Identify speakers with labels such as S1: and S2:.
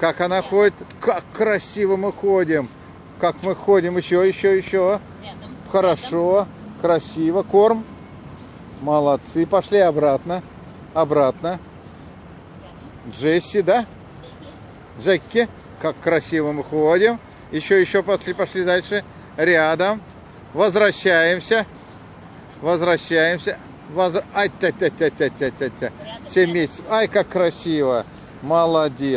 S1: Как она ходит, как красиво мы ходим. Как мы ходим, еще.
S2: Рядом.
S1: Хорошо, красиво. Корм. Молодцы. Пошли обратно. Обратно. Джесси, да? Джекки. Как красиво мы ходим. Еще, пошли дальше. Рядом. Возвращаемся. Ай, 7 месяцев. Ай, как красиво. Молодец.